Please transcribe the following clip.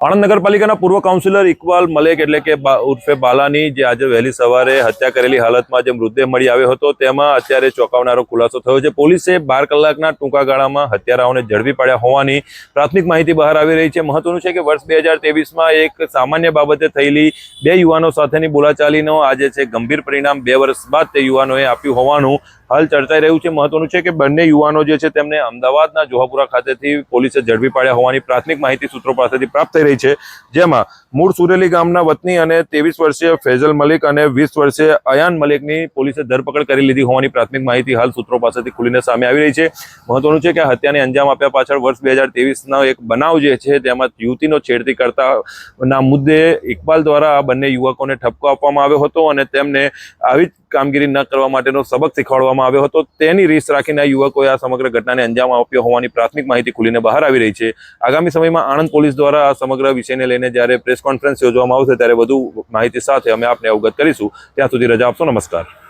આણંદ નગરપાલિકાના પૂર્વ કાઉન્સિલર ઇકબાલ મલેક એટલે કે ઉર્ફે બાલાની જે આજે વહેલી સવારે હત્યા કરેલી હાલતમાં જે મૃતદેહ મળી આવ્યો હતો તેમાં અત્યારે ચોંકાવનારો ખુલાસો થયો છે। પોલીસે 12 કલાકના ટૂંકા ગાળામાં હત્યારાઓને ઝડપી પાડ્યા હોવાની પ્રાથમિક માહિતી બહાર આવી રહી છે। મહત્વનું છે કે વર્ષ 2023માં એક સામાન્ય બાબતે થયેલી બે યુવાનો સાથેની બોલાચાલીનો આજે છે ગંભીર પરિણામ 2 વર્ષ બાદ તે યુવાનોએ આપ્યું હોવાનું હાલ ચર્ચાઈ રહ્યું છે। મહત્વનું છે કે બંને યુવાનો જે છે તેમને અમદાવાદના જોહાપુરા ખાતેથી પોલીસે ઝડપી પાડ્યા હોવાની પ્રાથમિક માહિતી સૂત્રો પાસેથી પ્રાપ્ત થઈ રહી છે, જેમાં મૂળ સુરેલી ગામના વતની અને 23 વર્ષીય ફૈઝલ મલિક અને 20 વર્ષીય અયાન મલિકની પોલીસે ધરપકડ કરી લીધી હોવાની પ્રાથમિક માહિતી હાલ સૂત્રો પાસેથી ખુલીને સામે આવી રહી છે। મહત્વનું છે કે હત્યાને અંજામ આપ્યા પાછળ વર્ષ 2023નો એક બનાવ જે છે તેમાં યુવતીનો છેડતી કરતાના મુદ્દે ઇકબાલ દ્વારા આ બંને યુવકોને ઠપકો આપવામાં આવ્યો હતો અને તેમને આવી કામગીરી ન કરવા માટેનો સબક શીખવાડવામાં આવ્યો હતો। તેની રીસ રાખીને યુવકોએ આ સમગ્ર ઘટનાને અંજામ આપ્યો હોવાની પ્રાથમિક માહિતી ખુલીને બહાર આવી રહી છે। આગામી સમયમાં આણંદ પોલીસ દ્વારા આ સમગ્ર વિષયને લઈને જ્યારે પ્રેસ કોન્ફરન્સ યોજવામાં આવશે ત્યારે વધુ માહિતી સાથે અમે આપને અવગત કરીશું। ત્યાં સુધી રજા આપશો। નમસ્કાર।